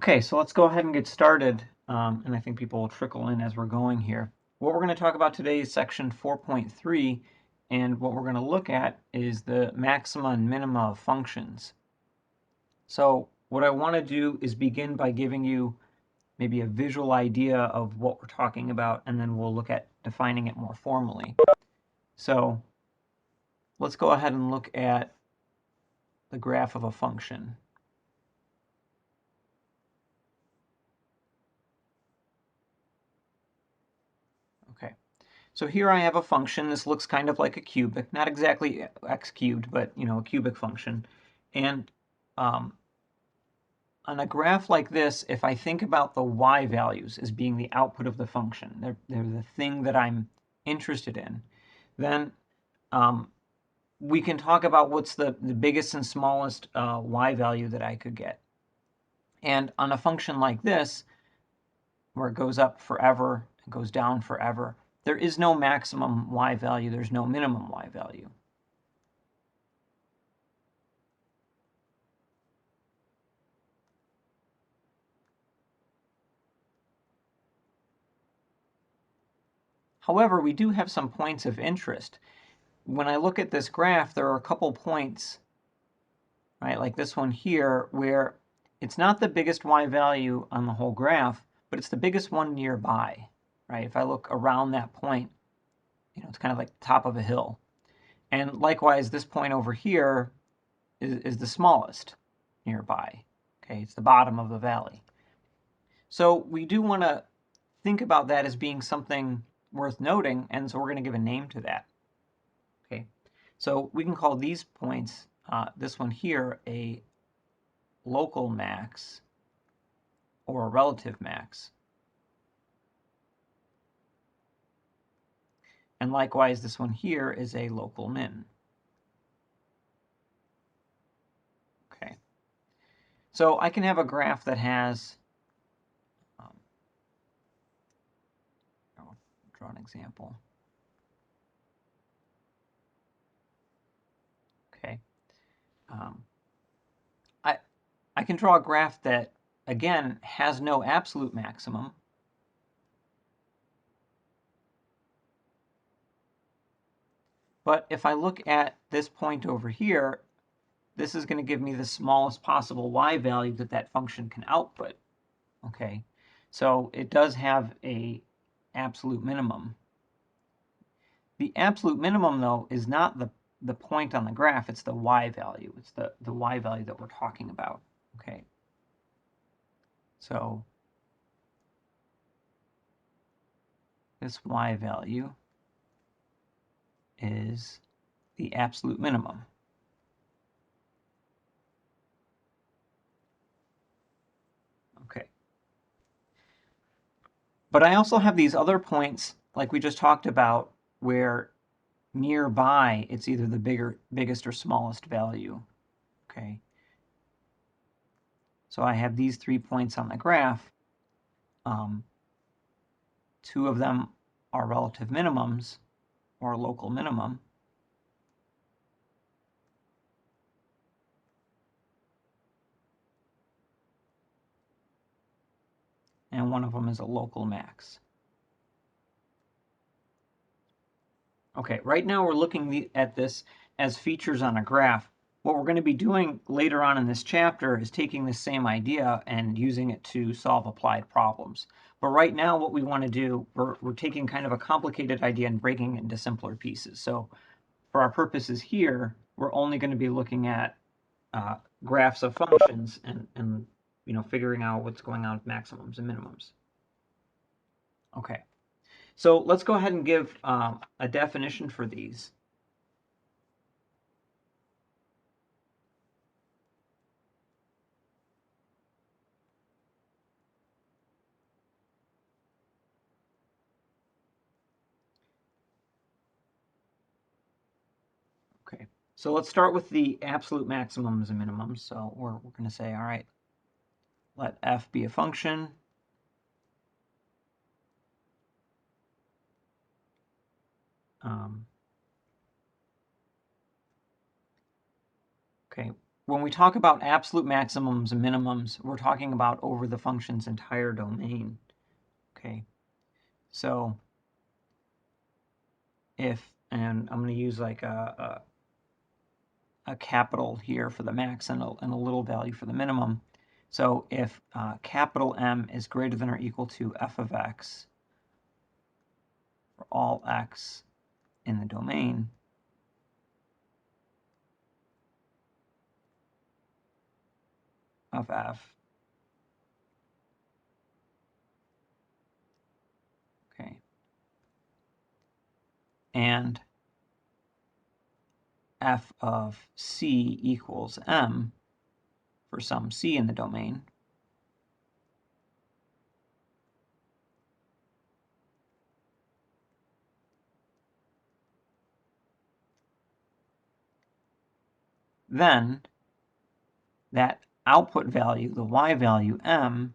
Okay, so let's go ahead and get started, and I think people will trickle in as we're going here. What we're going to talk about today is section 4.3, and what we're going to look at is the maxima and minima of functions. So what I want to do is begin by giving you maybe a visual idea of what we're talking about, and then we'll look at defining it more formally. So let's go ahead and look at the graph of a function. Okay. So here I have a function. This looks kind of like a cubic, not exactly x cubed, but a cubic function. And on a graph like this, if I think about the y values as being the output of the function, they're the thing that I'm interested in, then we can talk about what's the biggest and smallest y value that I could get. And on a function like this, where it goes up forever, it goes down forever, there is no maximum y value, there's no minimum y value. However, we do have some points of interest. When I look at this graph, there are a couple points, right, like this one here, where it's not the biggest y value on the whole graph, but it's the biggest one nearby, right? If I look around that point, it's kind of like the top of a hill. And likewise, this point over here is the smallest nearby. Okay, it's the bottom of the valley. So we do want to think about that as being something worth noting, and so we're going to give a name to that. Okay, so we can call these points, this one here, a local max or a relative max. And likewise, this one here is a local min. Okay, so I can have a graph that has, I'll draw an example. Okay, I can draw a graph that, again, has no absolute maximum. But if I look at this point over here, this is going to give me the smallest possible y value that that function can output. Okay, so it does have a absolute minimum. The absolute minimum, though, is not the point on the graph, it's the y value. It's the y value that we're talking about. Okay, so this y value is the absolute minimum. Okay. But I also have these other points, like we just talked about, where nearby it's either the biggest or smallest value. Okay. So I have these 3 points on the graph. 2 of them are relative minimums or local minimum. And one of them is a local max. Okay, right now we're looking at this as features on a graph. What we're going to be doing later on in this chapter is taking this same idea and using it to solve applied problems. But right now what we want to do, we're taking kind of a complicated idea and breaking it into simpler pieces. So for our purposes here, we're only going to be looking at graphs of functions and figuring out what's going on with maximums and minimums. Okay. So let's go ahead and give a definition for these. Okay, so let's start with the absolute maximums and minimums. So we're going to say, all right, let f be a function. Okay, when we talk about absolute maximums and minimums, we're talking about over the function's entire domain. Okay, so if, and I'm going to use like a capital here for the max and a little value for the minimum. So if capital M is greater than or equal to f of x for all x in the domain, of f, okay, and f of c equals m for some c in the domain, then that output value, the y value m,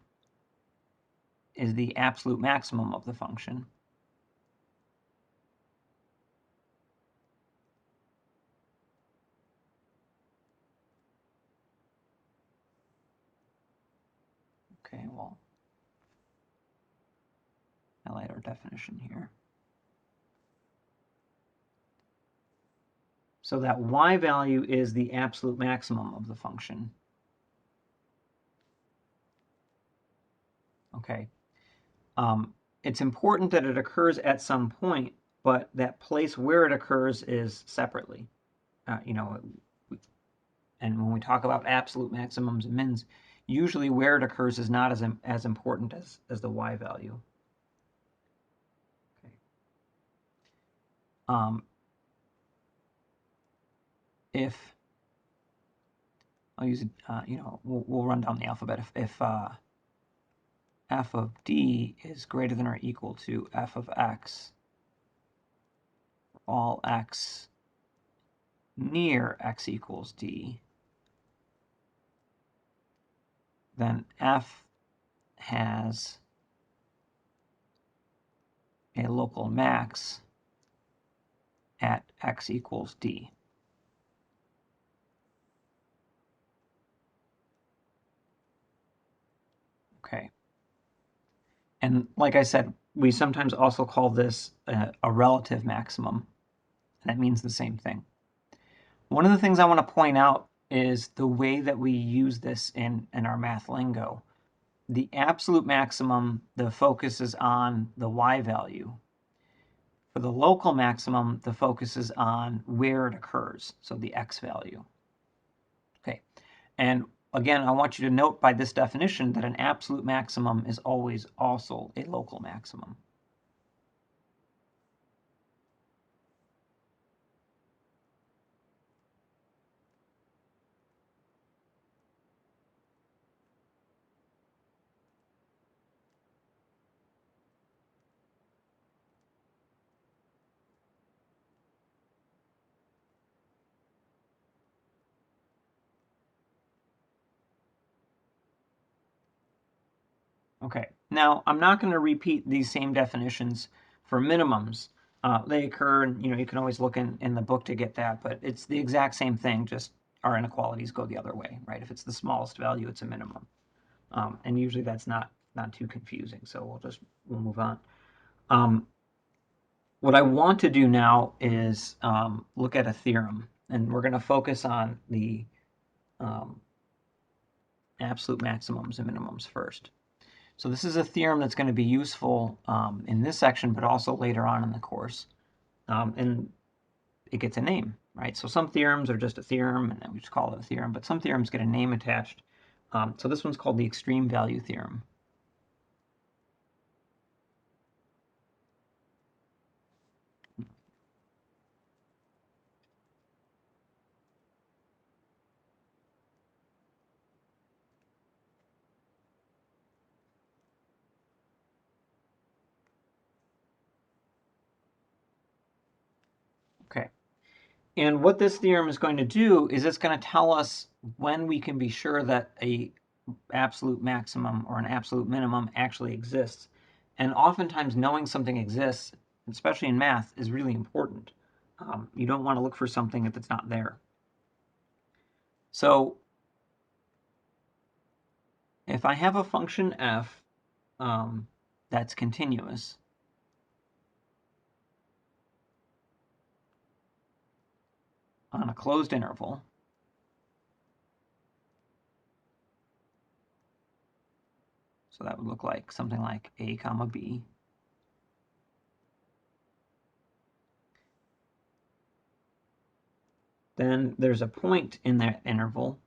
is the absolute maximum of the function. Okay, well, highlight our definition here. So that y value is the absolute maximum of the function. Okay. It's important that it occurs at some point, but that place where it occurs is separately. You know, and when we talk about absolute maximums and mins, usually where it occurs is not as important as the y value. Okay. If I'll use it, you know, we'll run down the alphabet. If f of d is greater than or equal to f of x for all x near x equals d, then f has a local max at x equals d. Okay. And like I said, we sometimes also call this a relative maximum. That means the same thing. One of the things I want to point out is the way that we use this in our math lingo. The absolute maximum, the focus is on the y value. For the local maximum, the focus is on where it occurs, so the x value. Okay, and again, I want you to note by this definition that an absolute maximum is always also a local maximum. Okay, now I'm not going to repeat these same definitions for minimums. They occur, and you can always look in the book to get that, but it's the exact same thing, just our inequalities go the other way, right? If it's the smallest value, it's a minimum. And usually that's not too confusing, so we'll move on. What I want to do now is look at a theorem, and we're going to focus on the absolute maximums and minimums first. So this is a theorem that's going to be useful in this section, but also later on in the course. And it gets a name, right? So some theorems are just a theorem, and then we just call it a theorem, but some theorems get a name attached. So this one's called the extreme value theorem. Okay. And what this theorem is going to do is it's going to tell us when we can be sure that a absolute maximum or an absolute minimum actually exists. And oftentimes knowing something exists, especially in math, is really important. You don't want to look for something if it's not there. So if I have a function f that's continuous, on a closed interval, so that would look like something like a comma b, then there's a point in that interval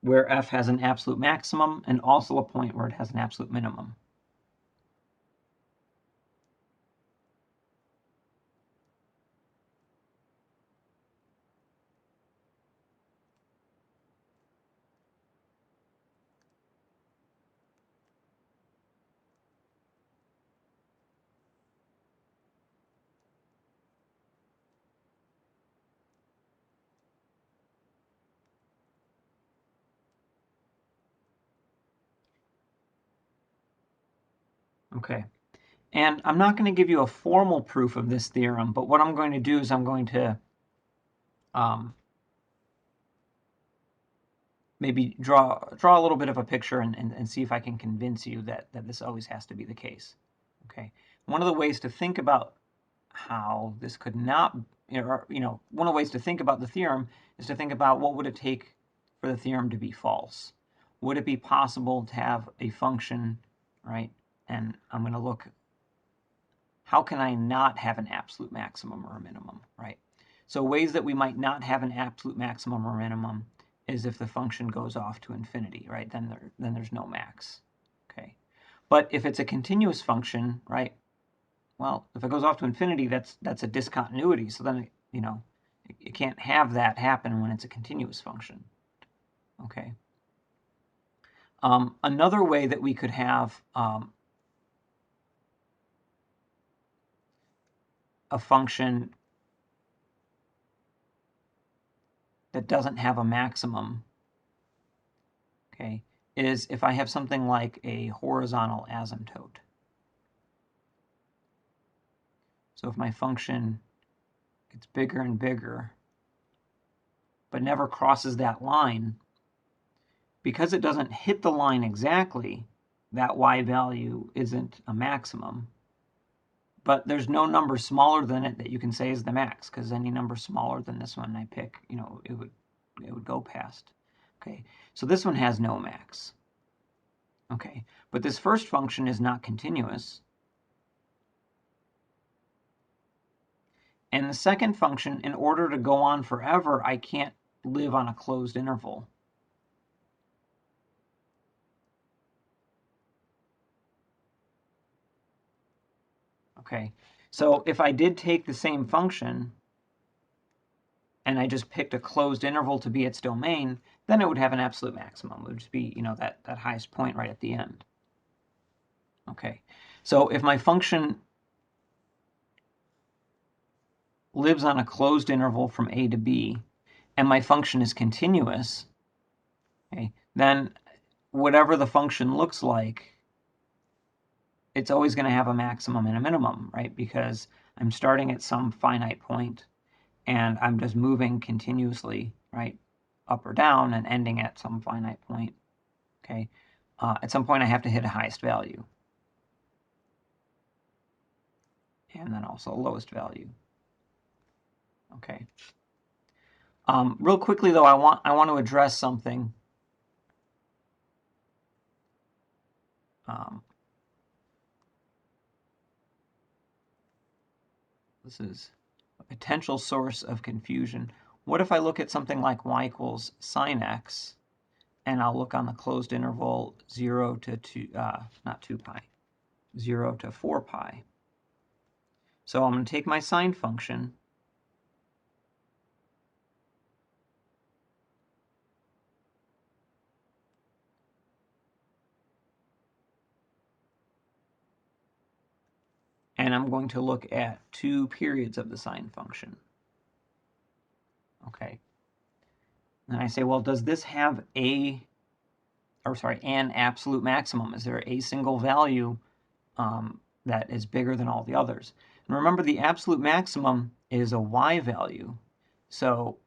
where f has an absolute maximum and also a point where it has an absolute minimum. Okay, and I'm not going to give you a formal proof of this theorem, but what I'm going to do is I'm going to maybe draw a little bit of a picture and see if I can convince you that this always has to be the case. Okay, one of the ways to think about how this could not, one of the ways to think about the theorem is to think about what would it take for the theorem to be false. Would it be possible to have a function, right? And I'm going to look, how can I not have an absolute maximum or a minimum, right? So ways that we might not have an absolute maximum or minimum is if the function goes off to infinity, right? Then there's no max, okay? But if it's a continuous function, right? Well, if it goes off to infinity, that's a discontinuity. So then, it can't have that happen when it's a continuous function, okay? Another way that we could have a function that doesn't have a maximum, okay, is if I have something like a horizontal asymptote. So if my function gets bigger and bigger, but never crosses that line, because it doesn't hit the line exactly, that y value isn't a maximum. But there's no number smaller than it that you can say is the max, because any number smaller than this one I pick, it would go past. Okay, so this one has no max. Okay, but this first function is not continuous. And the second function, in order to go on forever, I can't live on a closed interval. Okay, so if I did take the same function and I just picked a closed interval to be its domain, then it would have an absolute maximum. It would just be, that highest point right at the end. Okay, so if my function lives on a closed interval from a to b, and my function is continuous, okay, then whatever the function looks like, it's always going to have a maximum and a minimum, right? Because I'm starting at some finite point and I'm just moving continuously, right, up or down and ending at some finite point, okay? At some point I have to hit a highest value. And then also lowest value, okay? Real quickly though, I want to address something. This is a potential source of confusion. What if I look at something like y equals sine x, and I'll look on the closed interval 0 to 2, not 2 pi, 0 to 4 pi. So I'm going to take my sine function, and I'm going to look at 2 periods of the sine function. Okay. And I say, well, does this have an absolute maximum? Is there a single value that is bigger than all the others. And remember, the absolute maximum is a y value. So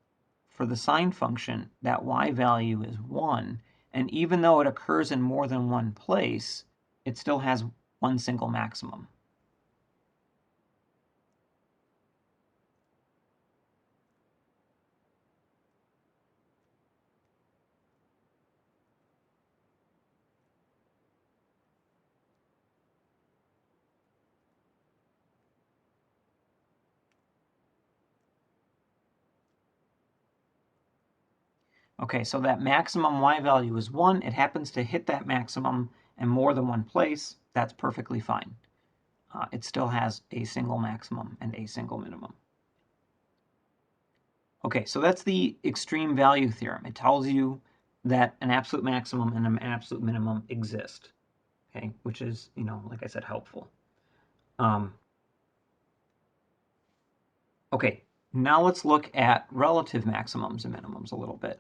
for the sine function, that y value is 1. And even though it occurs in more than one place, it still has one single maximum. Okay, so that maximum y value is 1. It happens to hit that maximum in more than one place. That's perfectly fine. It still has a single maximum and a single minimum. Okay, so that's the extreme value theorem. It tells you that an absolute maximum and an absolute minimum exist, okay, which is, like I said, helpful. Okay, now let's look at relative maximums and minimums a little bit.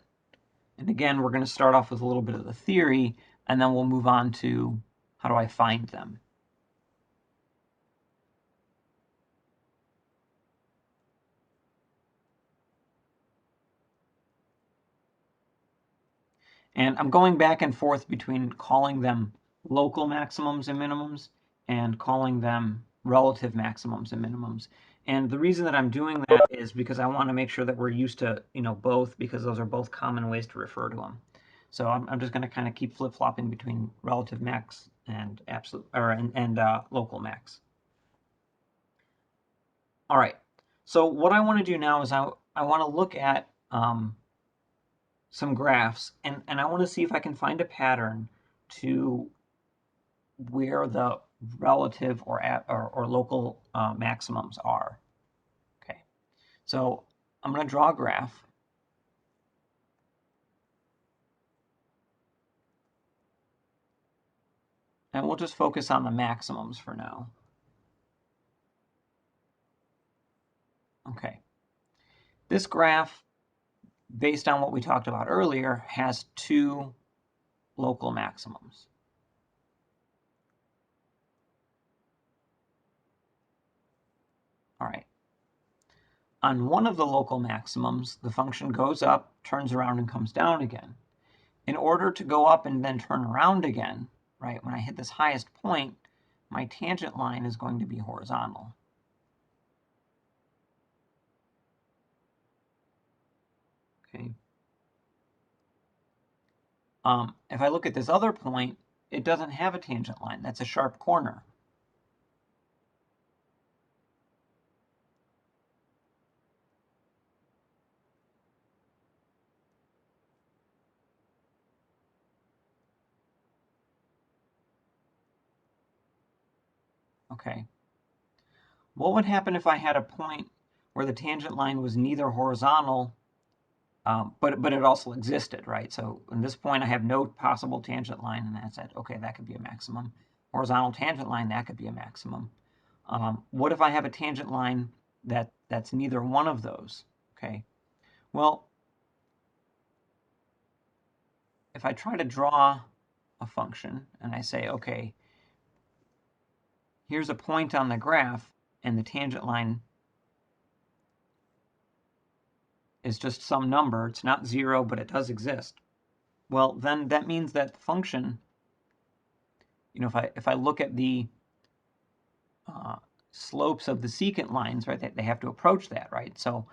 And again, we're going to start off with a little bit of the theory, and then we'll move on to how do I find them. And I'm going back and forth between calling them local maximums and minimums and calling them relative maximums and minimums. And the reason that I'm doing that is because I want to make sure that we're used to, both, because those are both common ways to refer to them. So I'm just going to kind of keep flip-flopping between relative max and absolute and local max. All right. So what I want to do now is I want to look at some graphs, and I want to see if I can find a pattern to where the relative or local maximums are. Okay. So I'm going to draw a graph. And we'll just focus on the maximums for now. Okay. This graph, based on what we talked about earlier, has two local maximums. All right. On one of the local maximums, the function goes up, turns around, and comes down again. In order to go up and then turn around again, right, when I hit this highest point, my tangent line is going to be horizontal. Okay. If I look at this other point, it doesn't have a tangent line. That's a sharp corner. Okay. What would happen if I had a point where the tangent line was neither horizontal, but it also existed, right? So in this point, I have no possible tangent line, and I said, okay, that could be a maximum. Horizontal tangent line, that could be a maximum. What if I have a tangent line that's neither one of those? Okay. Well, if I try to draw a function and I say, okay, here's a point on the graph, and the tangent line is just some number. It's not 0, but it does exist. Well, then that means that the function, if I look at the slopes of the secant lines, right, they have to approach that, right? So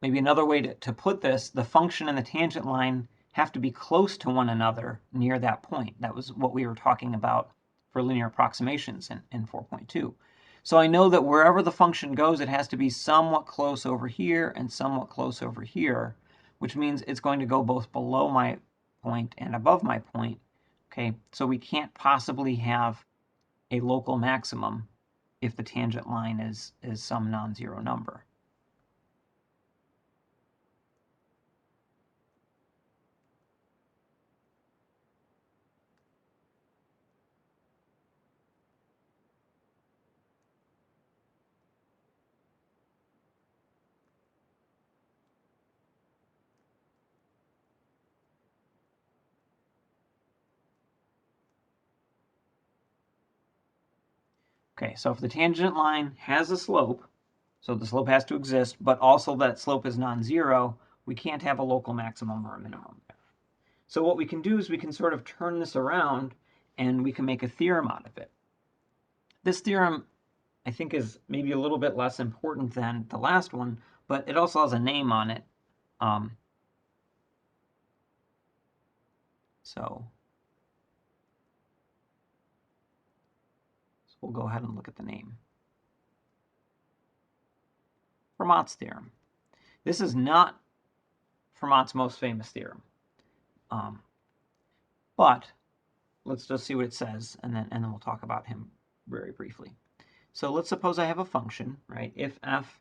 maybe another way to put this, the function and the tangent line have to be close to one another near that point. That was what we were talking about for linear approximations in 4.2. So I know that wherever the function goes, it has to be somewhat close over here and somewhat close over here, which means it's going to go both below my point and above my point. Okay, so we can't possibly have a local maximum if the tangent line is some non-zero number. Okay, so if the tangent line has a slope, so the slope has to exist, but also that slope is non-zero, we can't have a local maximum or a minimum. So what we can do is we can sort of turn this around and we can make a theorem out of it. This theorem, I think, is maybe a little bit less important than the last one, but it also has a name on it. So we'll go ahead and look at the name. Vermont's theorem. This is not Vermont's most famous theorem. But let's just see what it says, and then we'll talk about him very briefly. So let's suppose I have a function, right? If f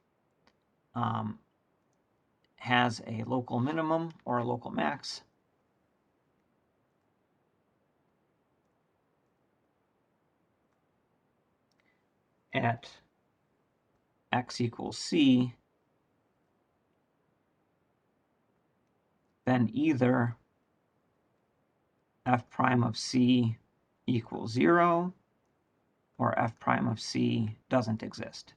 has a local minimum or a local max, at x equals c, then either f prime of c equals 0 or f prime of c doesn't exist.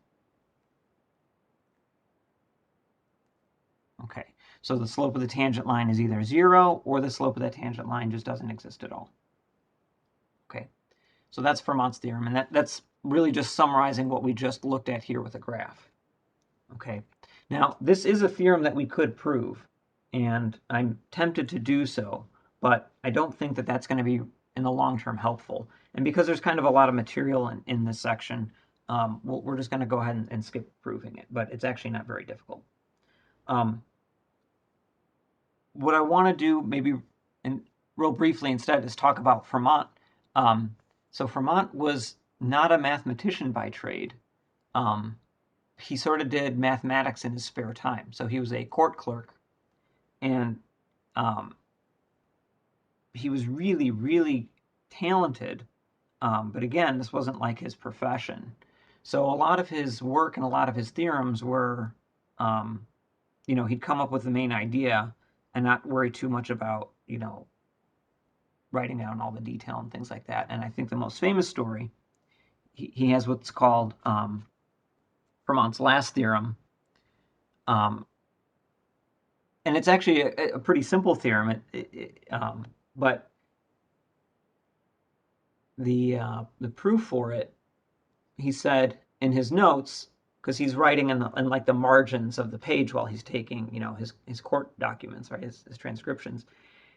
Okay, so the slope of the tangent line is either 0 or the slope of that tangent line just doesn't exist at all. Okay, so that's Vermont's theorem, and that's really just summarizing what we just looked at here with a graph. Okay, now this is a theorem that we could prove, and I'm tempted to do so, but I don't think that that's going to be in the long term helpful. And because there's kind of a lot of material in this section, we're just going to go ahead and skip proving it, but it's actually not very difficult. What I want to do, maybe real briefly instead, is talk about Vermont. So Vermont was not a mathematician by trade. He sort of did mathematics in his spare time. So he was a court clerk, and he was really, really talented. But again, this wasn't like his profession. So a lot of his work and a lot of his theorems were, he'd come up with the main idea and not worry too much about, writing down all the detail and things like that. And I think the most famous story, he has what's called Vermont's last theorem. And it's actually a pretty simple theorem, but the proof for it, he said in his notes, because he's writing in like the margins of the page while he's taking, his court documents, right, his transcriptions.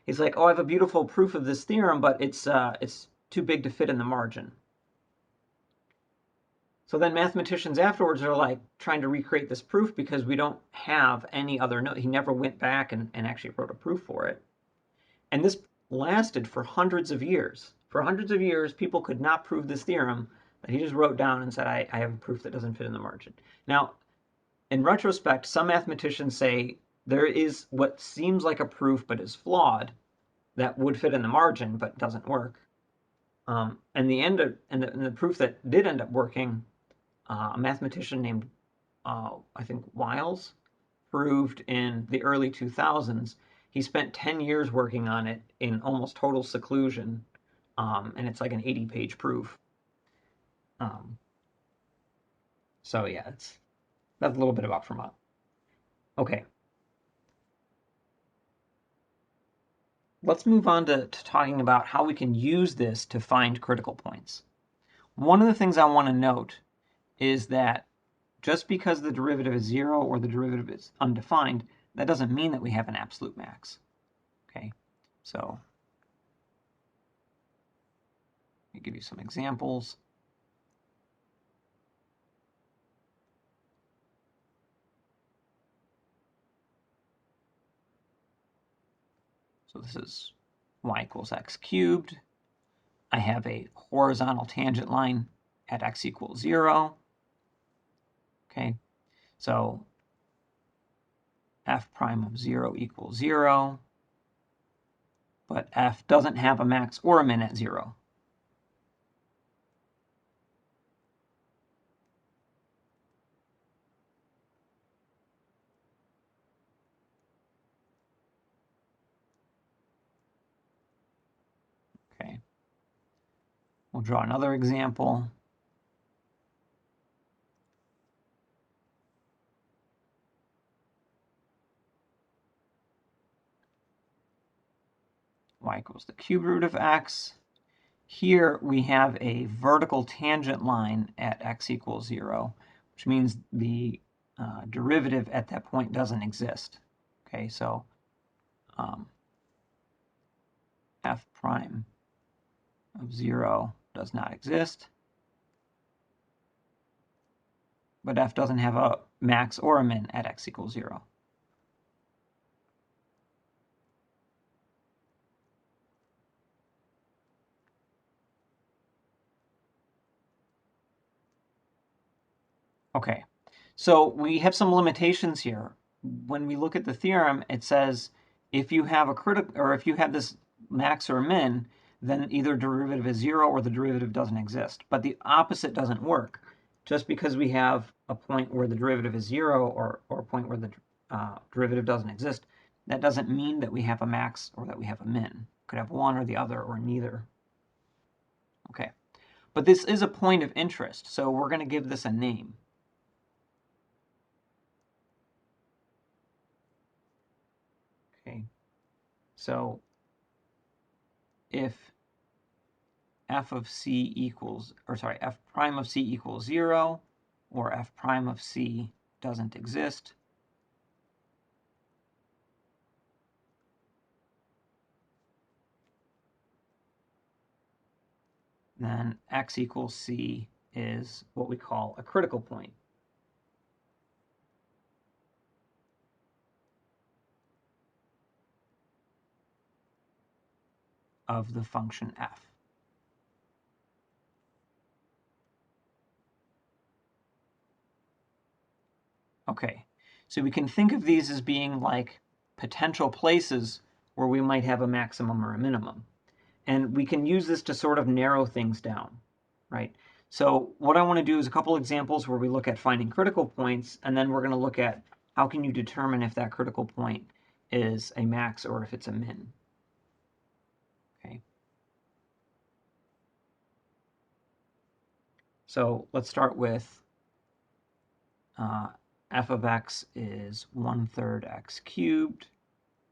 He's like, oh, I have a beautiful proof of this theorem, but it's too big to fit in the margin. So then mathematicians afterwards are like trying to recreate this proof because we don't have any other note. He never went back and actually wrote a proof for it. And this lasted for hundreds of years. For hundreds of years, people could not prove this theorem, but he just wrote down and said, I have a proof that doesn't fit in the margin. Now, in retrospect, some mathematicians say there is what seems like a proof but is flawed that would fit in the margin but doesn't work. And the proof that did end up working, a mathematician named, I think, Wiles, proved in the early 2000s. He spent 10 years working on it in almost total seclusion, and it's like an 80-page proof. So yeah, that's a little bit about Vermont. Okay. Let's move on to talking about how we can use this to find critical points. One of the things I want to note is that just because the derivative is 0 or the derivative is undefined, that doesn't mean that we have an absolute max. Okay, so let me give you some examples. So this is y equals x cubed. I have a horizontal tangent line at x equals 0. Okay, so f prime of 0 equals 0, but f doesn't have a max or a min at 0. Okay, we'll draw another example. y equals the cube root of x. Here we have a vertical tangent line at x equals 0, which means the derivative at that point doesn't exist. Okay, so f prime of 0 does not exist, but f doesn't have a max or a min at x equals 0. Okay, so we have some limitations here. When we look at the theorem, it says if you have a if you have this max or min, then either derivative is 0 or the derivative doesn't exist. But the opposite doesn't work. Just because we have a point where the derivative is 0 or a point where the derivative doesn't exist, that doesn't mean that we have a max or that we have a min. We could have one or the other or neither. Okay, but this is a point of interest, so we're going to give this a name. Okay, so if f of c equals, or sorry, f prime of c equals 0, or f prime of c doesn't exist, then x equals c is what we call a critical point of the function f. Okay, so we can think of these as being like potential places where we might have a maximum or a minimum. And we can use this to sort of narrow things down, right? So what I want to do is a couple examples where we look at finding critical points, and then we're going to look at how can you determine if that critical point is a max or if it's a min. Okay. So let's start with f of x is 1/3 x cubed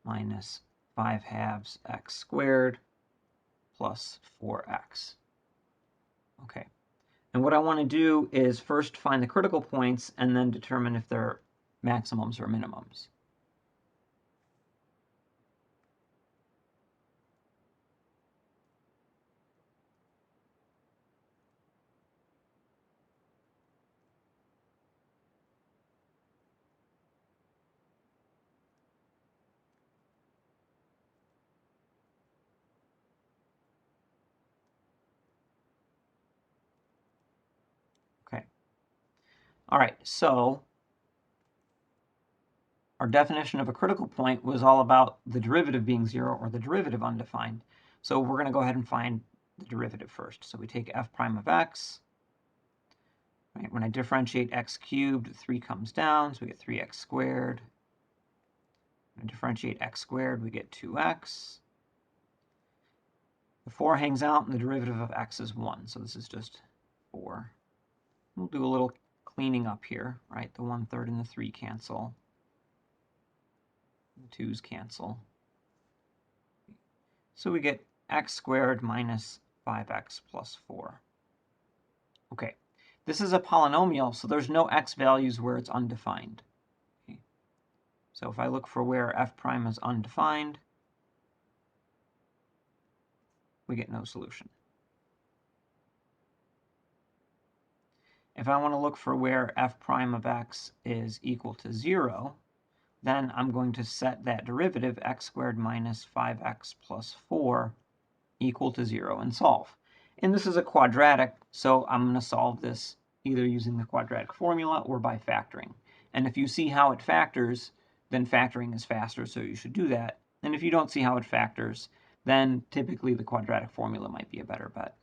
minus 5/2 x squared plus 4x. Okay. And what I want to do is first find the critical points and then determine if they're maximums or minimums. Okay. All right, so our definition of a critical point was all about the derivative being 0 or the derivative undefined. So we're going to go ahead and find the derivative first. So we take f prime of x. Right, when I differentiate x cubed, 3 comes down, so we get 3x squared. When I differentiate x squared, we get 2x. The 4 hangs out, and the derivative of x is 1, so this is just 4. We'll do a little cleaning up here, right? The 1/3 and the 3 cancel. The 2's cancel. So we get x squared minus 5x plus 4. Okay, this is a polynomial, so there's no x values where it's undefined. Okay. So if I look for where f prime is undefined, we get no solution. If I want to look for where f prime of x is equal to 0, then I'm going to set that derivative, x squared minus 5x plus 4, equal to 0 and solve. And this is a quadratic, so I'm going to solve this either using the quadratic formula or by factoring. And if you see how it factors, then factoring is faster, so you should do that. And if you don't see how it factors, then typically the quadratic formula might be a better bet.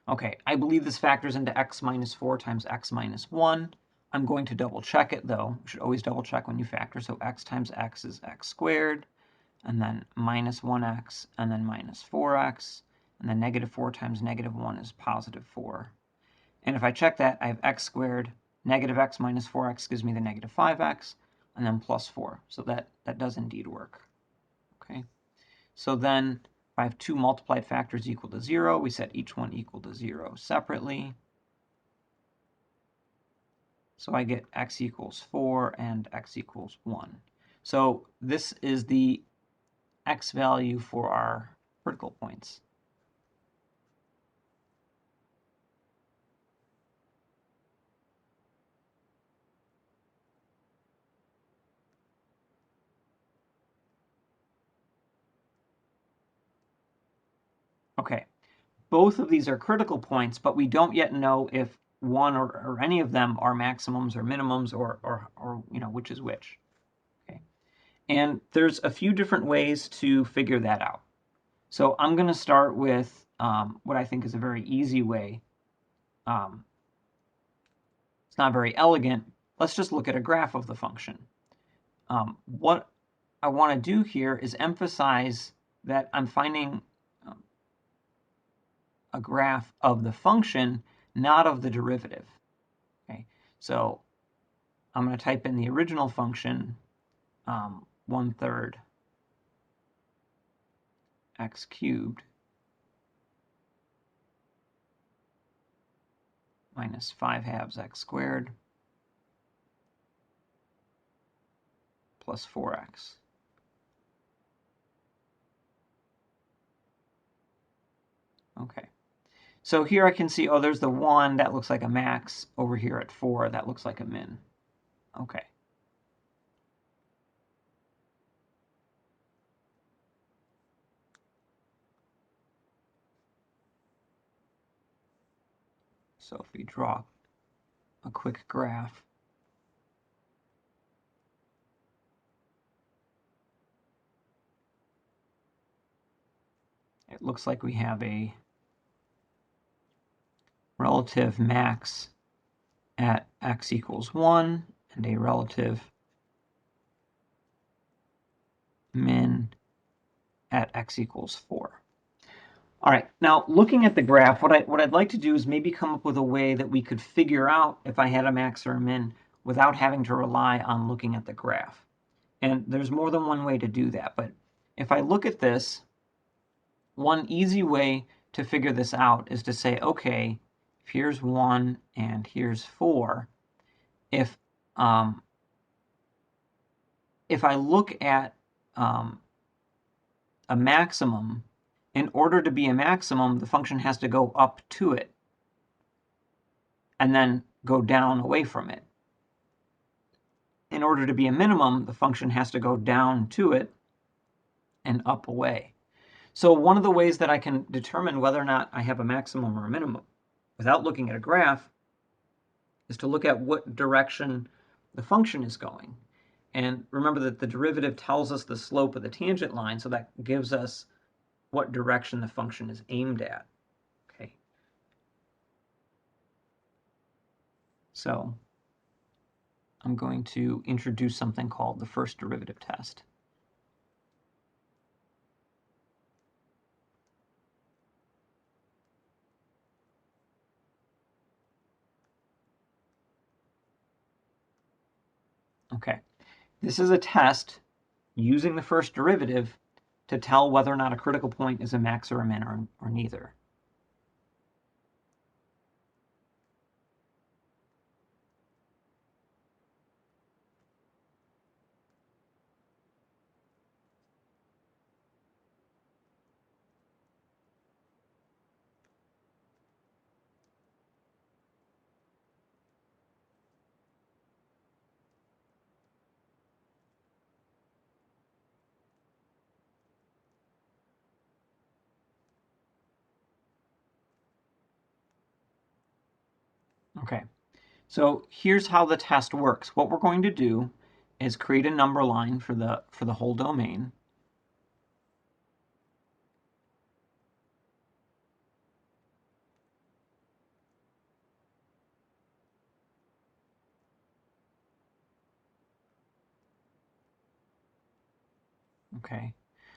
Okay, I believe this factors into x minus 4 times x minus 1. I'm going to double check it though. You should always double check when you factor. So x times x is x squared, and then minus 1x, and then minus 4x, and then negative 4 times negative 1 is positive 4. And if I check that, I have x squared, negative x minus 4x gives me the negative 5x, and then plus 4. So that does indeed work. Okay. So then if I have two multiplied factors equal to 0, we set each one equal to 0 separately. So I get x equals 4 and x equals 1. So this is the x value for our critical points. Okay, both of these are critical points, but we don't yet know if one or any of them are maximums or minimums or which is which. Okay, and there's a few different ways to figure that out. So I'm going to start with what I think is a very easy way. It's not very elegant. Let's just look at a graph of the function. What I want to do here is emphasize that I'm finding a graph of the function, not of the derivative. Okay, so I'm going to type in the original function, 1/3 x cubed minus 5/2 x squared plus 4x. Okay, so here I can see, oh, there's the 1, that looks like a max. Over here at 4, that looks like a min. Okay. So if we draw a quick graph, it looks like we have a relative max at x equals 1 and a relative min at x equals 4. All right, now looking at the graph, what I'd like to do is maybe come up with a way that we could figure out if I had a max or a min without having to rely on looking at the graph. And there's more than one way to do that, but if I look at this, one easy way to figure this out is to say, okay, if here's 1 and here's 4, if I look at a maximum, in order to be a maximum, the function has to go up to it and then go down away from it. In order to be a minimum, the function has to go down to it and up away. So one of the ways that I can determine whether or not I have a maximum or a minimum without looking at a graph is to look at what direction the function is going. And remember that the derivative tells us the slope of the tangent line, so that gives us what direction the function is aimed at. Okay. So I'm going to introduce something called the first derivative test. Okay, this is a test using the first derivative to tell whether or not a critical point is a max or a min or neither. Okay, so here's how the test works. What we're going to do is create a number line for the whole domain. Okay,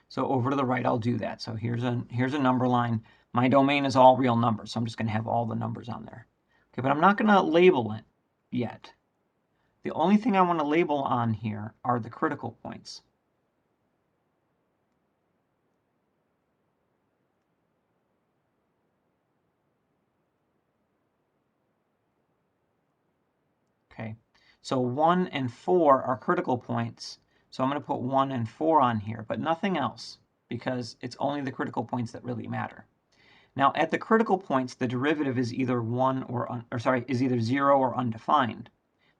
so over to the right, I'll do that. So here's a number line. My domain is all real numbers, so I'm just going to have all the numbers on there. Okay, but I'm not going to label it yet. The only thing I want to label on here are the critical points. Okay, so 1 and 4 are critical points, so I'm going to put 1 and 4 on here, but nothing else, because it's only the critical points that really matter. Now, at the critical points, the derivative is either is either 0 or undefined.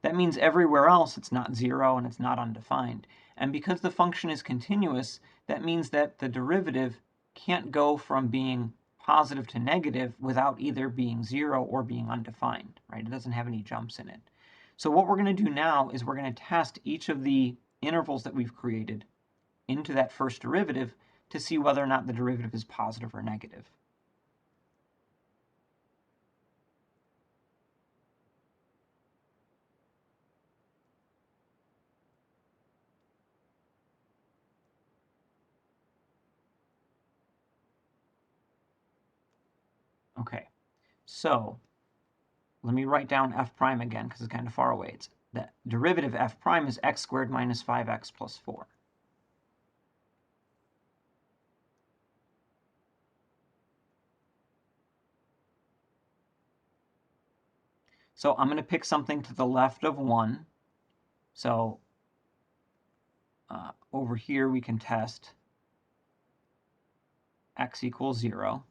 That means everywhere else it's not 0 and it's not undefined. And because the function is continuous, that means that the derivative can't go from being positive to negative without either being 0 or being undefined, right? It doesn't have any jumps in it. So what we're going to do now is we're going to test each of the intervals that we've created into that first derivative to see whether or not the derivative is positive or negative. Okay, so let me write down f prime again because it's kind of far away. It's the derivative f prime is x squared minus 5x plus 4. So I'm going to pick something to the left of 1. So over here we can test x equals 0.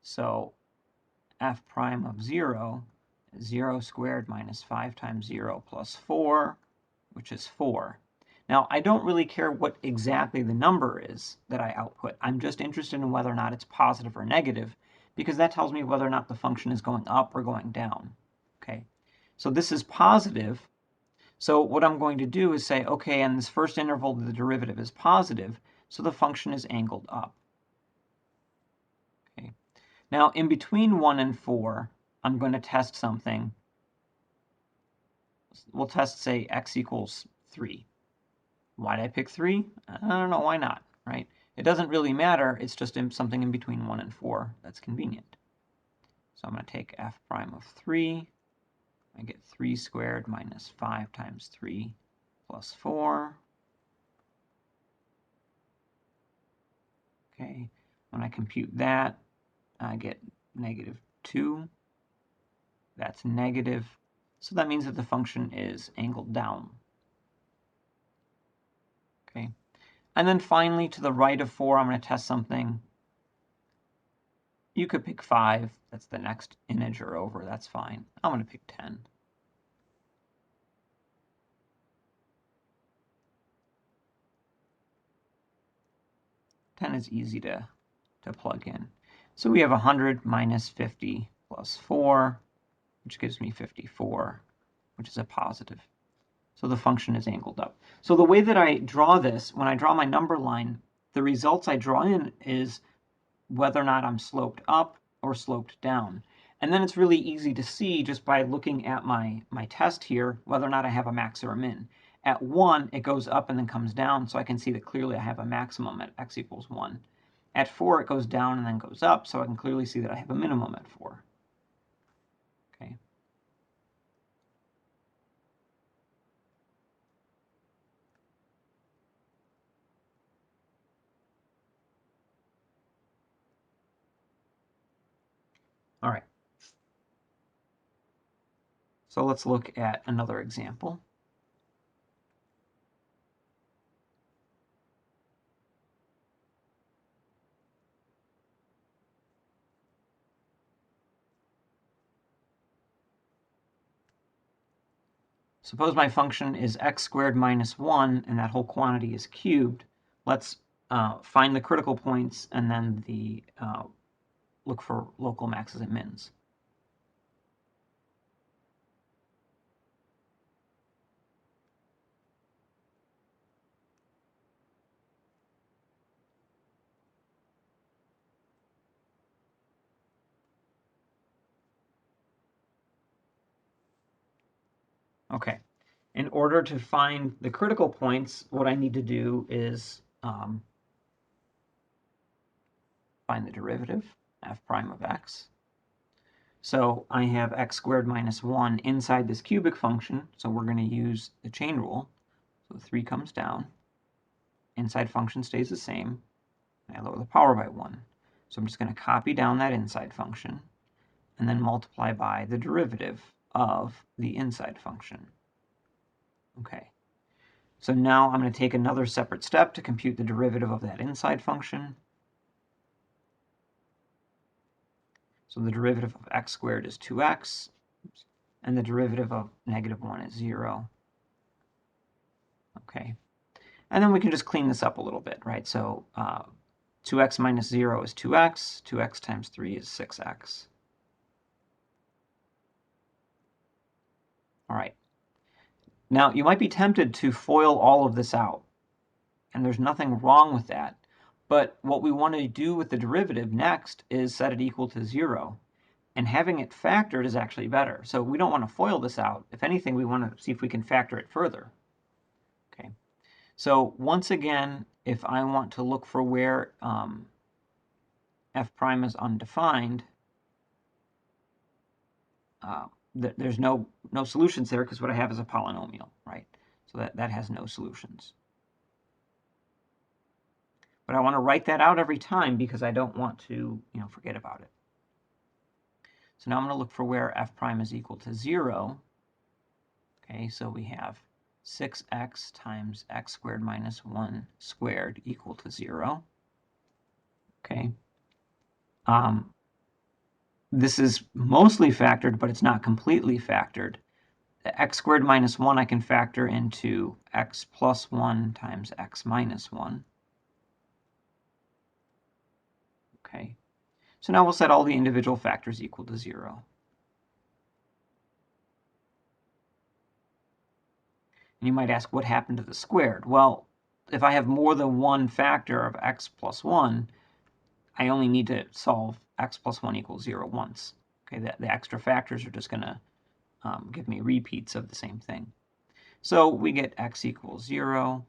So f prime of 0 is 0 squared minus 5 times 0 plus 4, which is 4. Now, I don't really care what exactly the number is that I output. I'm just interested in whether or not it's positive or negative, because that tells me whether or not the function is going up or going down. Okay, so this is positive. So what I'm going to do is say, okay, in this first interval, the derivative is positive, so the function is angled up. Okay. Now, in between 1 and 4, I'm going to test something. We'll test, say, x equals 3. Why did I pick 3? I don't know, why not, right? It doesn't really matter, it's just something in between 1 and 4 that's convenient. So I'm going to take f prime of 3. I get 3 squared minus 5 times 3 plus 4. Okay, when I compute that, I get negative 2. That's negative. So that means that the function is angled down. Okay. And then finally, to the right of 4, I'm going to test something. You could pick 5. That's the next integer over. That's fine. I'm going to pick 10. Is easy to plug in. So we have 100 minus 50 plus 4, which gives me 54, which is a positive. So the function is angled up. So the way that I draw this, when I draw my number line, the results I draw in is whether or not I'm sloped up or sloped down. And then it's really easy to see just by looking at my test here, whether or not I have a max or a min. At 1, it goes up and then comes down, so I can see that clearly I have a maximum at x equals 1. At 4, it goes down and then goes up, so I can clearly see that I have a minimum at 4. Okay. All right. So let's look at another example. Suppose my function is x squared minus 1, and that whole quantity is cubed. Let's find the critical points and then look for local maxes and mins. Okay. In order to find the critical points, what I need to do is find the derivative, f prime of x. So I have x squared minus 1 inside this cubic function, so we're going to use the chain rule. So 3 comes down. Inside function stays the same. I lower the power by 1. So I'm just going to copy down that inside function and then multiply by the derivative of the inside function. Okay. So now I'm going to take another separate step to compute the derivative of that inside function. So the derivative of x squared is 2x, and the derivative of negative 1 is 0. Okay. And then we can just clean this up a little bit, right? So 2x minus 0 is 2x. 2x times 3 is 6x. All right. Now, you might be tempted to FOIL all of this out, and there's nothing wrong with that. But what we want to do with the derivative next is set it equal to 0. And having it factored is actually better. So we don't want to FOIL this out. If anything, we want to see if we can factor it further. Okay. So once again, if I want to look for where f prime is undefined, there's no solutions there because what I have is a polynomial, right? So that has no solutions. But I want to write that out every time because I don't want to, forget about it. So now I'm going to look for where f prime is equal to 0. Okay, so we have 6x times x squared minus 1 squared equal to 0. Okay. This is mostly factored, but it's not completely factored. The x squared minus 1 I can factor into x plus 1 times x minus 1. Okay. So now we'll set all the individual factors equal to 0. And you might ask, what happened to the squared? Well, if I have more than one factor of x plus 1, I only need to solve x plus 1 equals 0 once. Okay, the extra factors are just going to give me repeats of the same thing. So we get x equals 0,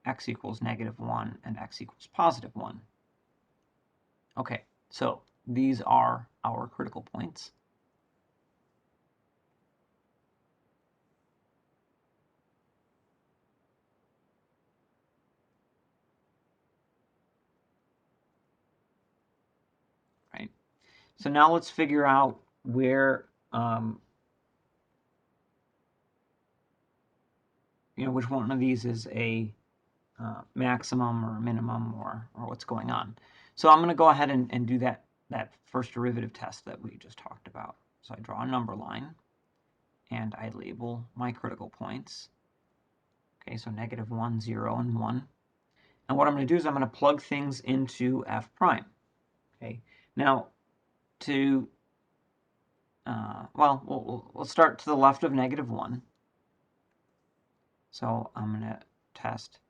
x equals negative 1, and x equals positive 1. Okay, so these are our critical points. Right. So now let's figure out where, which one of these is a maximum or a minimum or what's going on. So I'm going to go ahead and do that first derivative test that we just talked about. So I draw a number line and I label my critical points. Okay, so negative 1, 0, and 1. And what I'm going to do is I'm going to plug things into f prime. Okay, now we'll start to the left of negative 1. So I'm going to test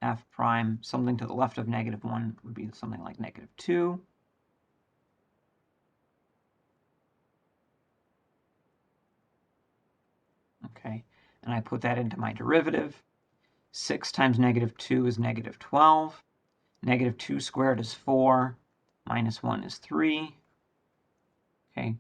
f prime. Something to the left of negative 1 would be something like negative 2. Okay, and I put that into my derivative. 6 times negative 2 is negative 12. Negative 2 squared is 4. Minus 1 is 3. Okay,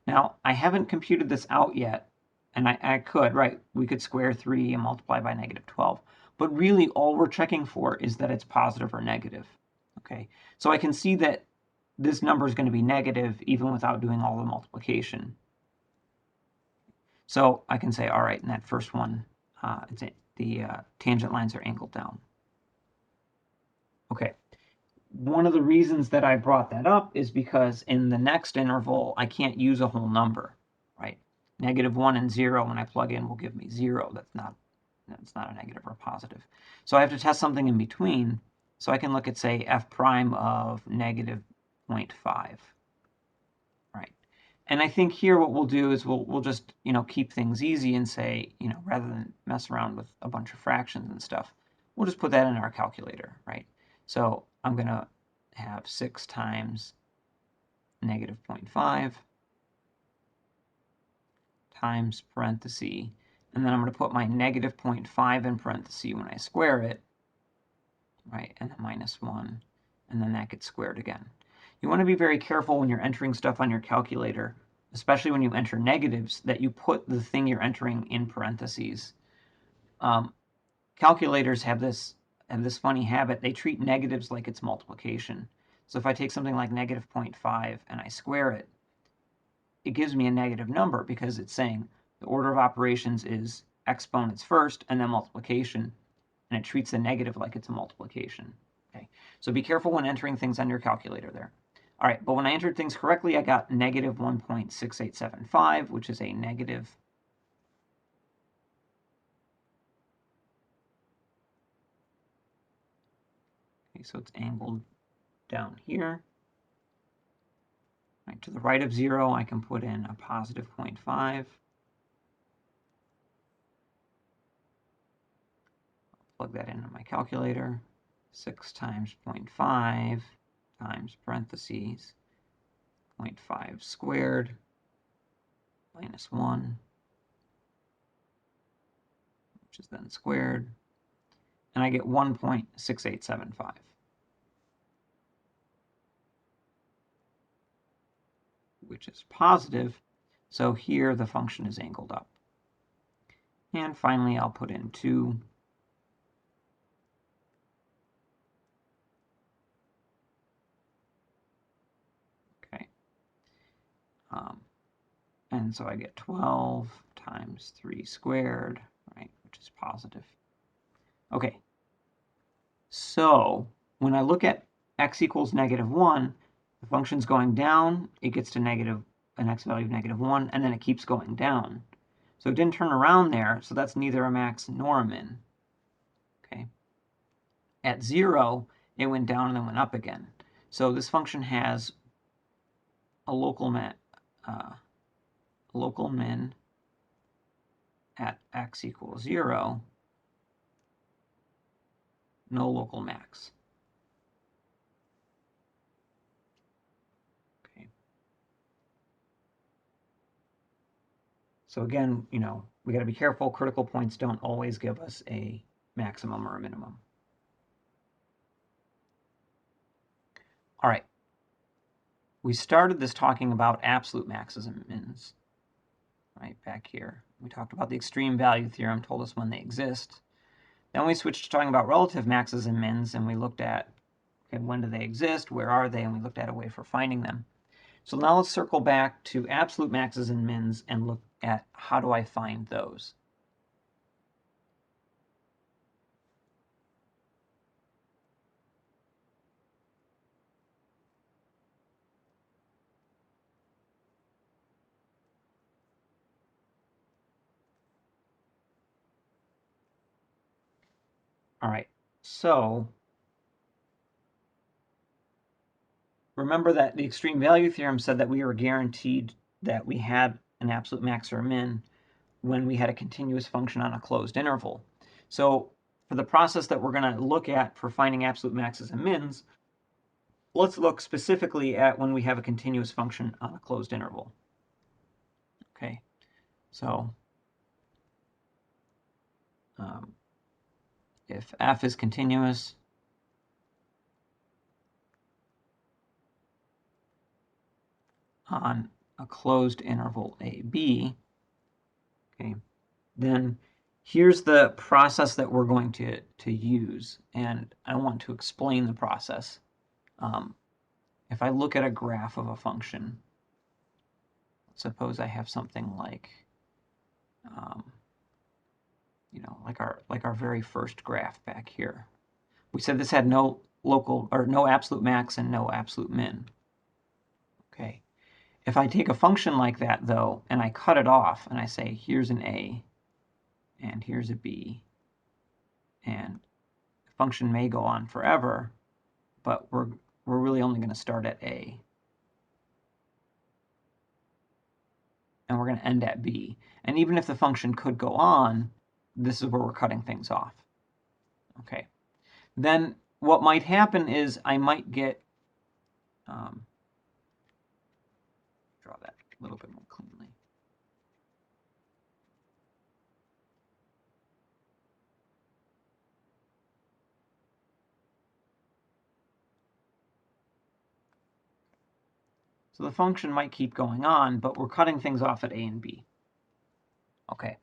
now I haven't computed this out yet, and I could, right? We could square 3 and multiply by negative 12. But really, all we're checking for is that it's positive or negative. Okay, so I can see that this number is going to be negative even without doing all the multiplication. So I can say, all right, in that first one, the tangent lines are angled down. Okay, one of the reasons that I brought that up is because in the next interval, I can't use a whole number, right? Negative 1 and 0, when I plug in, will give me 0. That's not a negative or a positive. So I have to test something in between. So I can look at, say, f prime of negative 0.5. Right. And I think here what we'll do is we'll just, keep things easy and say, rather than mess around with a bunch of fractions and stuff, we'll just put that in our calculator, right? So I'm going to have 6 times negative 0.5 times parenthesis, and then I'm going to put my negative 0.5 in parenthesis when I square it, right, and then minus 1, and then that gets squared again. You want to be very careful when you're entering stuff on your calculator especially when you enter negatives, that you put the thing you're entering in parentheses. Calculators have this funny habit. They treat negatives like it's multiplication. So if I take something like negative 0.5 and I square it, it gives me a negative number because it's saying the order of operations is exponents first and then multiplication, and it treats the negative like it's a multiplication. Okay, so be careful when entering things on your calculator there. All right, but when I entered things correctly, I got negative 1.6875, which is a negative. Okay, so it's angled down here. Right, to the right of 0, I can put in a positive 0.5. Plug that into my calculator. 6 times 0.5 times parentheses 0.5 squared minus 1, which is then squared, and I get 1.6875. Which is positive, so here the function is angled up. And finally, I'll put in 2. Okay. And so I get 12 times 3 squared, right, which is positive. Okay. So when I look at x equals -1, the function's going down, it gets to an x value of -1, and then it keeps going down. So it didn't turn around there, so that's neither a max nor a min. Okay. At 0, it went down and then went up again. So this function has a local min at x equals 0, no local max. Okay. So again, we got to be careful. Critical points don't always give us a maximum or a minimum. All right. We started this talking about absolute maxes and mins, right, back here. We talked about the extreme value theorem, told us when they exist. Then we switched to talking about relative maxes and mins, and we looked at, okay, when do they exist, where are they, and we looked at a way for finding them. So now let's circle back to absolute maxes and mins and look at how do I find those. All right, so remember that the extreme value theorem said that we were guaranteed that we had an absolute max or a min when we had a continuous function on a closed interval. So for the process that we're going to look at for finding absolute maxes and mins, let's look specifically at when we have a continuous function on a closed interval. Okay, so if f is continuous, on a closed interval AB, okay, then here's the process that we're going to use, and I want to explain the process. If I look at a graph of a function, suppose I have something like, like our very first graph back here. We said this had no absolute max and no absolute min. Okay. If I take a function like that, though, and I cut it off, and I say, here's an A, and here's a B, and the function may go on forever, but we're really only going to start at A. And we're going to end at B. And even if the function could go on, this is where we're cutting things off. Okay. Then what might happen is I might get, draw that a little bit more cleanly. So the function might keep going on, but we're cutting things off at a and b. Okay,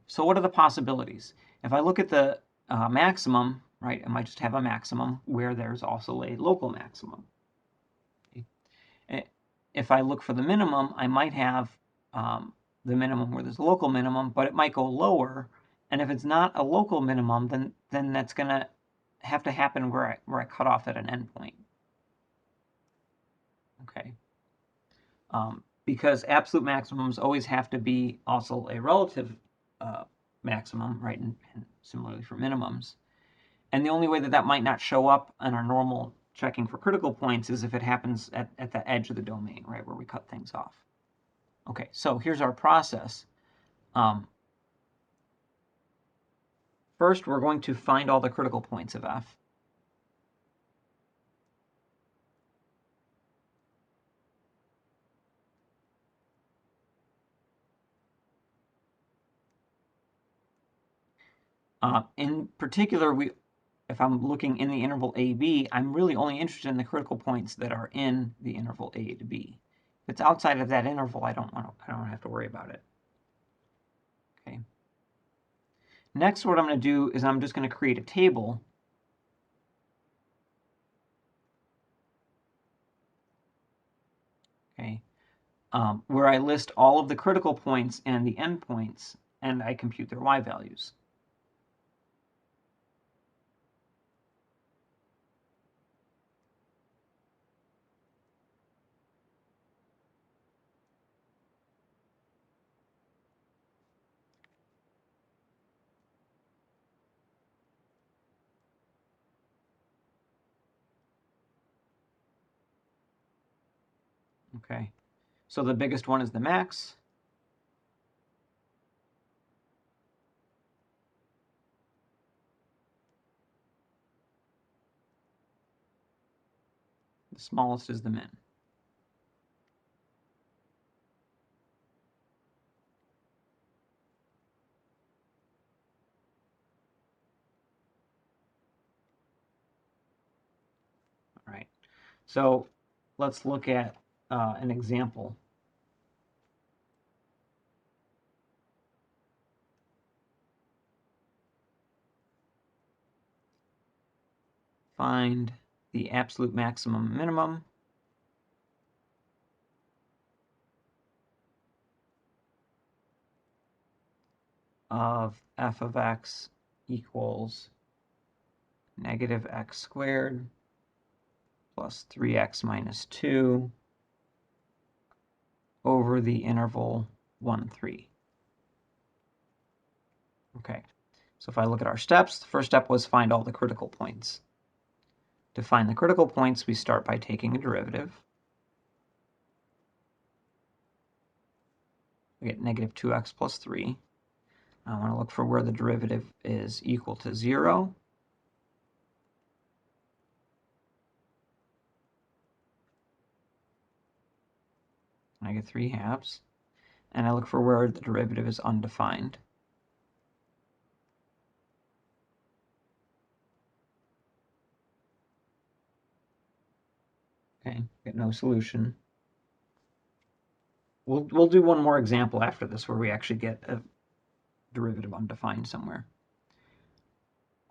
so what are the possibilities? If I look at the maximum, right, I might just have a maximum where there's also a local maximum. Okay. If I look for the minimum, I might have the minimum where there's a local minimum, but it might go lower. And if it's not a local minimum, then that's going to have to happen where I cut off at an endpoint. Okay. Because absolute maximums always have to be also a relative maximum, right? And similarly for minimums. And the only way that might not show up on our normal checking for critical points is if it happens at the edge of the domain, right, where we cut things off. Okay, so here's our process. First, we're going to find all the critical points of f. In particular, if I'm looking in the interval AB, I'm really only interested in the critical points that are in the interval A to B. If it's outside of that interval, I don't have to worry about it. Okay. Next, what I'm going to do is I'm just going to create a table. Okay. Where I list all of the critical points and the endpoints, and I compute their y values. Okay, so the biggest one is the max. The smallest is the min. All right, so let's look at an example. Find the absolute maximum minimum of f of x equals negative x squared plus 3x minus 2 over the interval 1, 3. Okay, so if I look at our steps, the first step was find all the critical points. To find the critical points, we start by taking a derivative. We get negative 2x plus 3. I want to look for where the derivative is equal to 0. I get 3 halves. And I look for where the derivative is undefined. Okay, get no solution. We'll do one more example after this where we actually get a derivative undefined somewhere.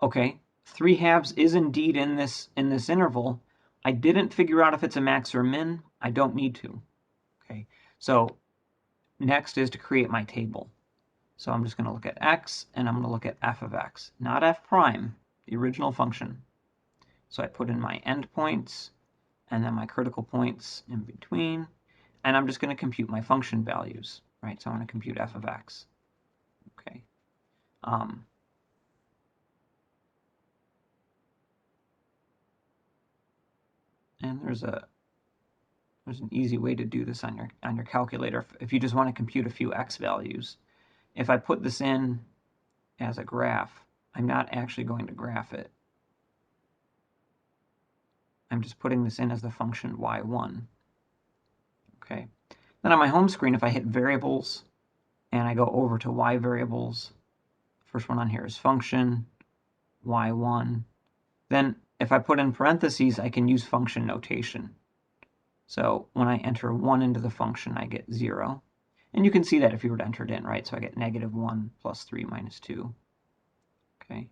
Okay, 3 halves is indeed in this interval. I didn't figure out if it's a max or a min. I don't need to. Okay, so next is to create my table. So I'm just going to look at x, and I'm going to look at f of x, not f prime, the original function. So I put in my endpoints, and then my critical points in between, and I'm just going to compute my function values, right? So I'm going to compute f of x. Okay. And there's an easy way to do this on your calculator if you just want to compute a few x values. If I put this in as a graph, I'm not actually going to graph it. I'm just putting this in as the function y1. Okay. Then on my home screen, if I hit variables and I go over to y variables, first one on here is function, y1. Then if I put in parentheses, I can use function notation. So when I enter 1 into the function, I get 0. And you can see that if you were to enter it in, right? So I get -1 plus 3 minus 2. Okay.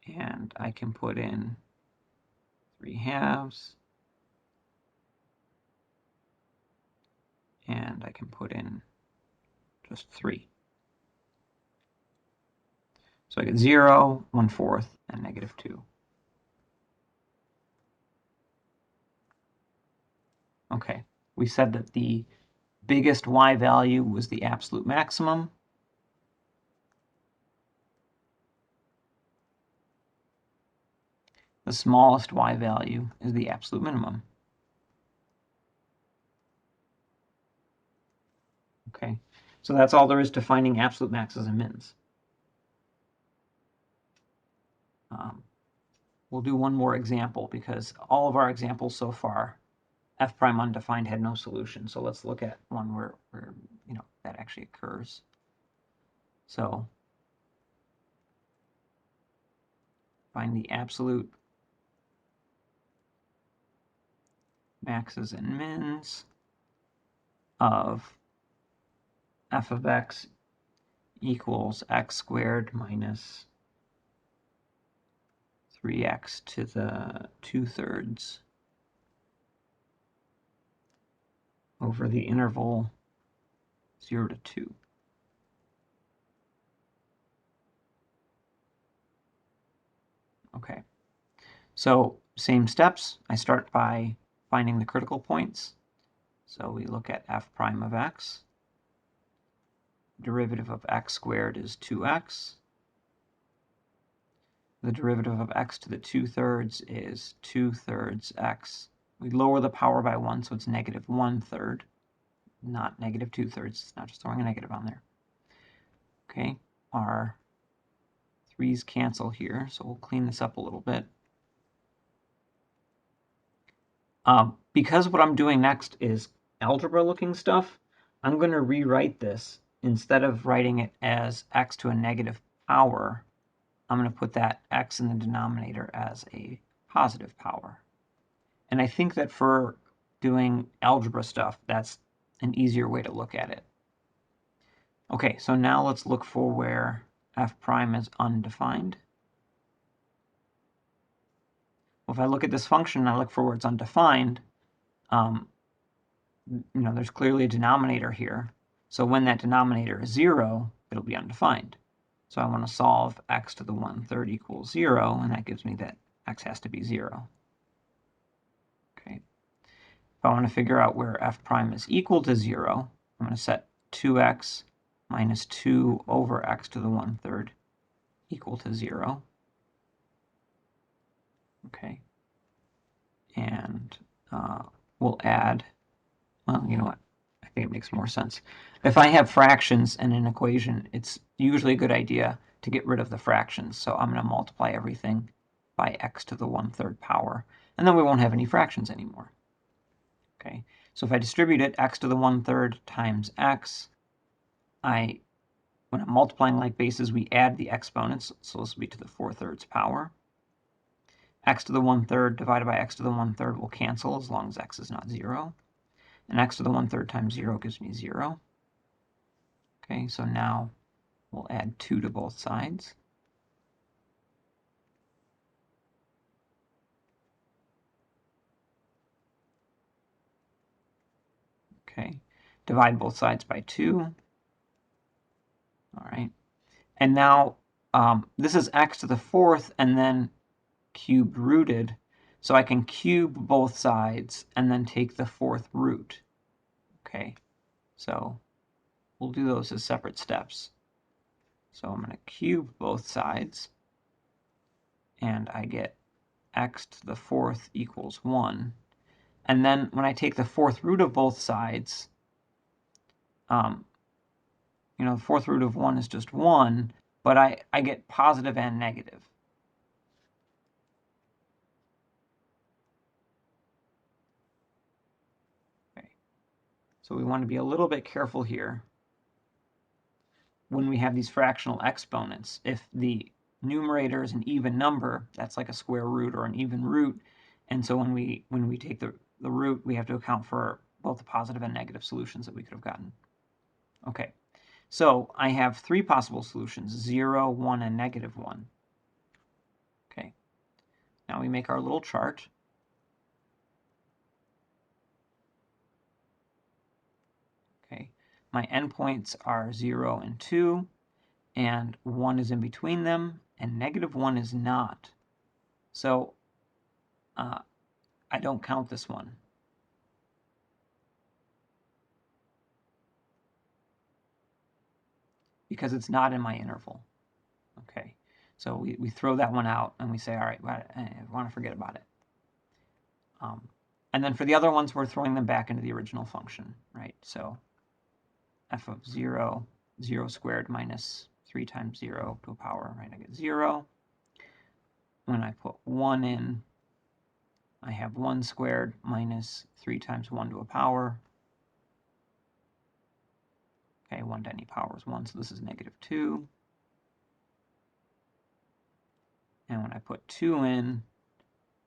And I can put in 3/2. And I can put in just 3. So I get 0, 1/4, and -2. Okay, we said that the biggest y value was the absolute maximum. The smallest y value is the absolute minimum. Okay, so that's all there is to finding absolute maxes and mins. We'll do one more example because all of our examples so far, f prime undefined had no solution. So let's look at one where that actually occurs. So find the absolute maxes and mins of f of x equals x squared minus 3x to the 2/3 over the interval 0 to 2. Okay, so same steps. I start by finding the critical points. So we look at f prime of x. Derivative of x squared is 2x. The derivative of x to the 2/3 is 2/3 x. We lower the power by 1, so it's -1/3, not -2/3. It's not just throwing a negative on there. Okay, our 3's cancel here, so we'll clean this up a little bit. Because what I'm doing next is algebra-looking stuff, I'm going to rewrite this. Instead of writing it as x to a negative power, I'm going to put that x in the denominator as a positive power. And I think that for doing algebra stuff, that's an easier way to look at it. Okay, so now let's look for where f prime is undefined. Well, if I look at this function and I look for where it's undefined, there's clearly a denominator here. So when that denominator is 0, it'll be undefined. So I want to solve x to the 1/3 equals 0, and that gives me that x has to be 0. Okay. If I want to figure out where f prime is equal to 0, I'm going to set 2x minus 2 over x to the 1/3 equal to 0. Okay. And we'll add, well, you know what? I think it makes more sense. If I have fractions in an equation, it's usually a good idea to get rid of the fractions. So I'm going to multiply everything by x to the 1/3 power, and then we won't have any fractions anymore. Okay, so if I distribute it, x to the 1/3 times x, when I'm multiplying like bases, we add the exponents, so this will be to the 4/3 power. X to the 1/3 divided by x to the 1/3 will cancel as long as x is not 0. And x to the 1/3 times 0 gives me 0. Okay, so now we'll add 2 to both sides. Okay, divide both sides by 2. All right, and now this is x to the 4th and then cubed rooted. So I can cube both sides and then take the 4th root. Okay, so we'll do those as separate steps. So I'm going to cube both sides, and I get x to the 4th equals 1. And then when I take the 4th root of both sides, the 4th root of 1 is just 1, but I get positive and negative. Okay. So we want to be a little bit careful here when we have these fractional exponents. If the numerator is an even number, that's like a square root or an even root, And so when we take the root, we have to account for both the positive and negative solutions that we could have gotten. Okay, so I have 3 possible solutions, 0, 1, and negative 1. Okay, now we make our little chart. Okay, my endpoints are 0 and 2, and 1 is in between them, and negative 1 is not. So I don't count this one. Because it's not in my interval. Okay, so we throw that one out and we say, all right, I want to forget about it. And then for the other ones, we're throwing them back into the original function, right? So f of 0, 0 squared minus 3 times 0 to a power, right? I get 0. When I put 1 in, I have 1 squared minus 3 times 1 to a power. Okay, 1 to any power is 1, so this is negative 2. And when I put 2 in,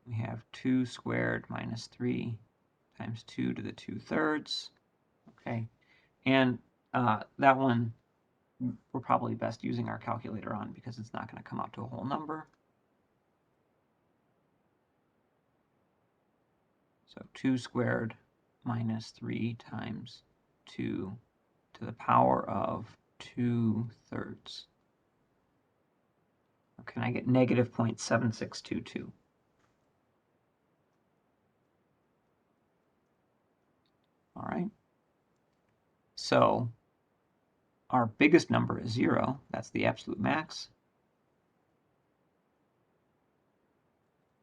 we have 2 squared minus 3 times 2 to the 2/3. Okay, and that one we're probably best using our calculator on because it's not going to come out to a whole number. So 2 squared minus 3 times 2 to the power of 2/3. Okay, I get negative 0.7622. All right. So our biggest number is 0. That's the absolute max.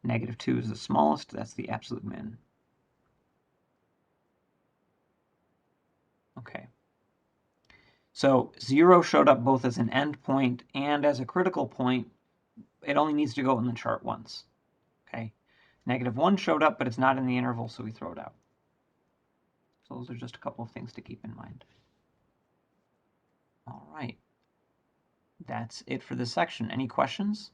Negative 2 is the smallest. That's the absolute min. Okay. So 0 showed up both as an endpoint and as a critical point. It only needs to go in the chart once. Okay. Negative 1 showed up, but it's not in the interval, so we throw it out. So those are just a couple of things to keep in mind. All right. That's it for this section. Any questions?